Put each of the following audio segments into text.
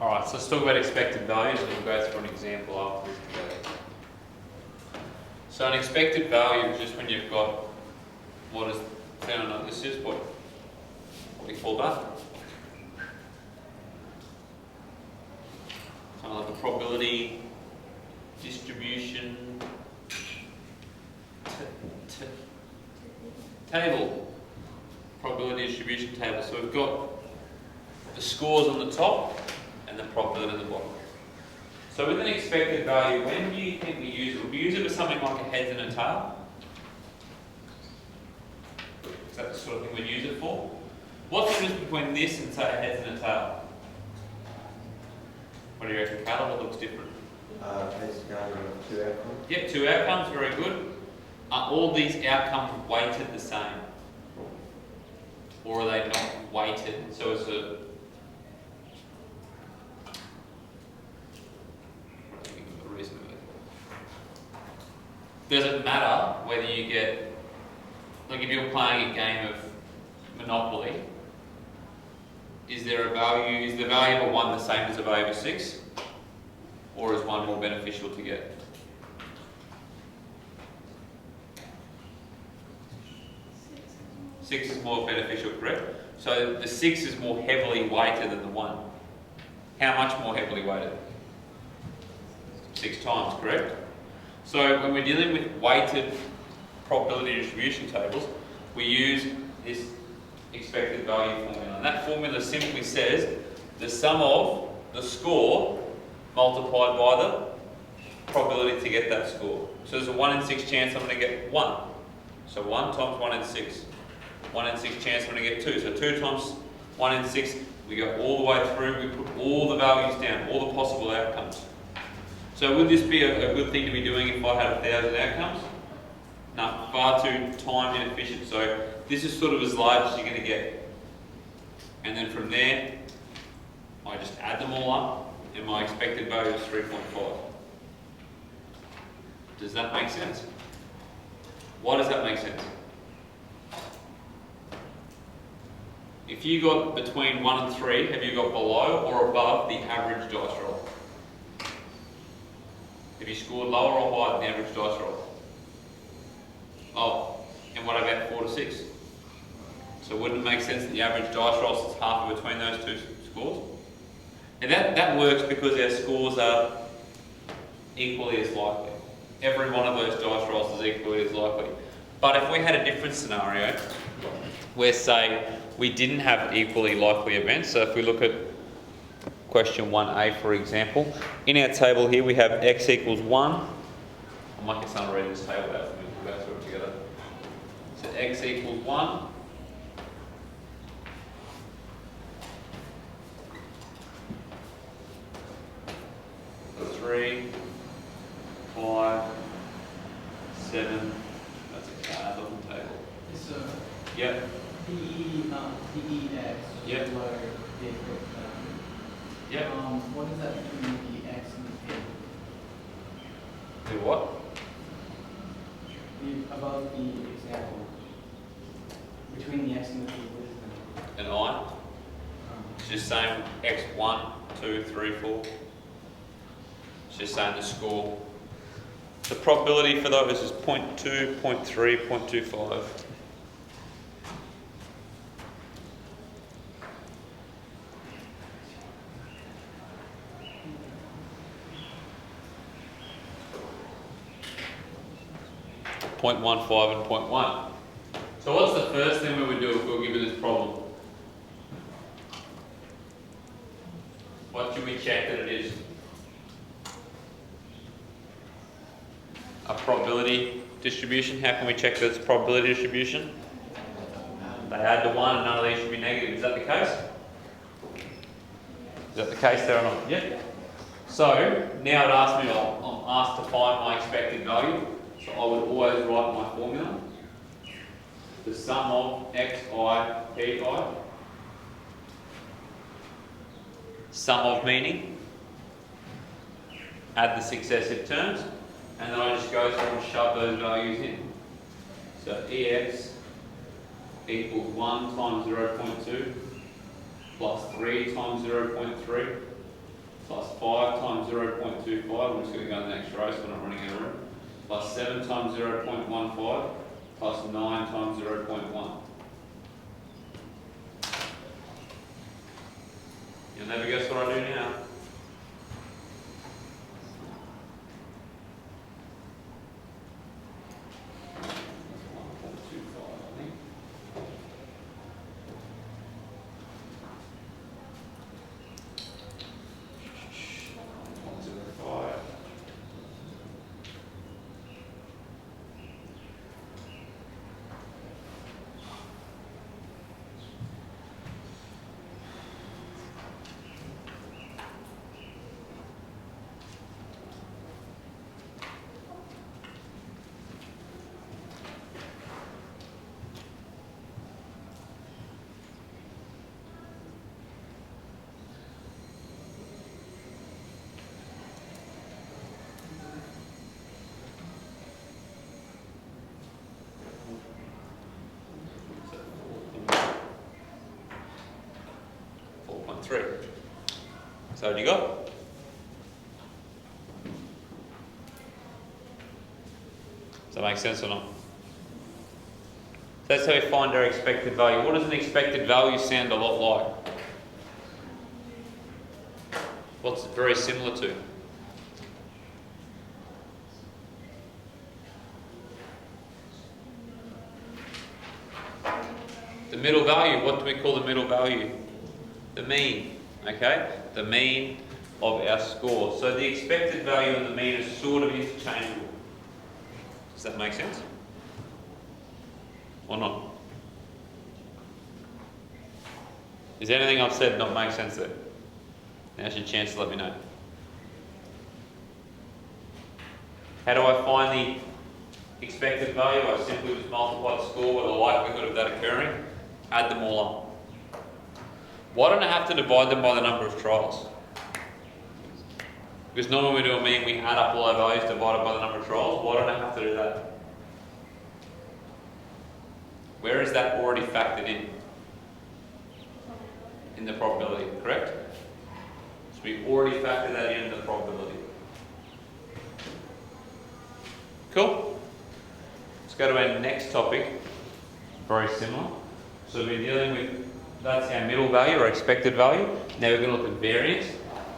Alright, so let's talk about expected values and we'll go through an example after this together. So an expected value is just when you've got what is found on this is what we call that. Kind of like a probability distribution table. Probability distribution table. So we've got the scores on the top and the probability on the bottom. So with an expected value, when do you think we use it? Would we use it for something like a heads and a tail? Is that the sort of thing we'd use it for? What's the difference between this and say a heads and a tail? What do you reckon, Callum? What looks different? Basically, two outcomes. Yep, two outcomes, very good. Are all these outcomes weighted the same? Or are they not weighted? So it's a... Does it matter whether you get, like if you're playing a game of Monopoly, is there a value, is the value of a 1 the same as the value of a 6? Or is 1 more beneficial to get? Six is more beneficial, correct? So the 6 is more heavily weighted than the 1. How much more heavily weighted? 6 times, correct? So when we're dealing with weighted probability distribution tables, we use this expected value formula. And that formula simply says the sum of the score multiplied by the probability to get that score. So there's a 1 in 6 chance I'm going to get 1. So 1 times 1 in 6. 1 in 6 chance I'm going to get 2. So 2 times 1 in 6, we go all the way through, we put all the values down, all the possible outcomes. So would this be a good thing to be doing if I had 1,000 outcomes? No, far too time inefficient. So this is sort of as large as you're going to get. And then from there, I just add them all up and my expected value is 3.5. Does that make sense? Why does that make sense? If you got between 1 and 3, have you got below or above the average dice roll? Have you scored lower or higher than the average dice roll? Oh, and what about 4 to 6? So wouldn't it make sense that the average dice roll sits halfway between those two scores? And that works because our scores are equally as likely. Every one of those dice rolls is equally as likely. But if we had a different scenario, where say we didn't have equally likely events, so if we look at question 1a, for example, in our table here we have x equals 1. I might get someone to read this table out for me, we'll go through it together. So x equals 1. So 3, 5, 7, that's a card on the table. It's Yep. DEX. Yep. Yep. What is that between the X and the P? Do what? Above the example. Between the X and the P, what is that? An I. It's just saying x 1, 2, 3, 4. It's just saying the score. The probability for those is 0.2, 0.3, 0.25. .15 and 0.1. So what's the first thing we would do if we were given this problem? What should we check that it is? A probability distribution. How can we check that it's a probability distribution? They add to 1 and none of these should be negative. Is that the case? Is that the case there or not? Yeah. So now it asks me, I'm asked to find my expected value. So I would always write my formula. The sum of xi, pi. Sum of meaning. Add the successive terms. And then I just go through and shove those values in. So ex equals 1 times 0.2 plus 3 times 0.3 5 times 0.25, I'm just going to go in the next row so we're not running out of room, plus 7 times 0.15, plus 9 times 0.1. You'll never guess what I do now. So what do you got? Does that make sense or not? So that's how we find our expected value. What does an expected value sound a lot like? What's it very similar to? The middle value. What do we call the middle value? The mean. Okay? The mean of our score. So the expected value and the mean is sort of interchangeable. Does that make sense? Or not? Is anything I've said not make sense there? Now's your chance to let me know. How do I find the expected value? I simply just multiply the score with the likelihood of that occurring, add them all up. Why don't I have to divide them by the number of trials? Because normally when we do a mean, we add up all our values divided by the number of trials. Why don't I have to do that? Where is that already factored in? In the probability, correct? So we already factored that in the probability. Cool? Let's go to our next topic. Very similar. So we're dealing with, that's our middle value or expected value. Now we're going to look at variance.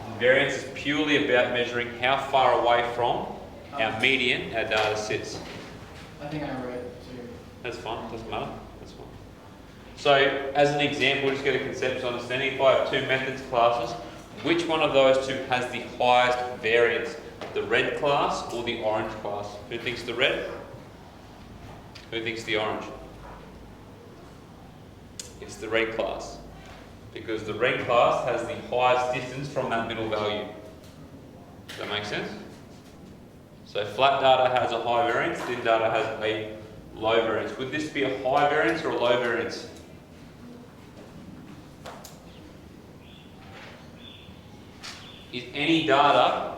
And variance is purely about measuring how far away from our median our data sits. I think I read it too. That's fine, doesn't matter. That's fine. So as an example, we'll just get a conceptual understanding. If I have two methods classes, which one of those two has the highest variance? The red class or the orange class? Who thinks the red? Who thinks the orange? It's the red class, because the red class has the highest distance from that middle value. Does that make sense? So flat data has a high variance, thin data has a low variance. Would this be a high variance or a low variance? Is any data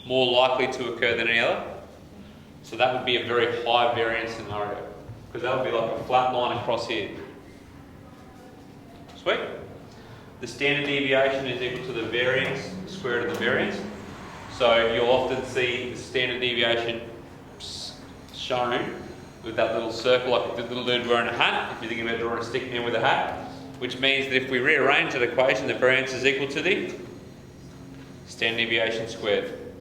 more likely to occur than any other? So that would be a very high variance scenario, because that would be like a flat line across here. Sweet. The standard deviation is equal to the variance, square root of the variance. So you'll often see the standard deviation shown with that little circle, like the little dude wearing a hat, if you're thinking about drawing a stick man with a hat, which means that if we rearrange that equation, the variance is equal to the standard deviation squared.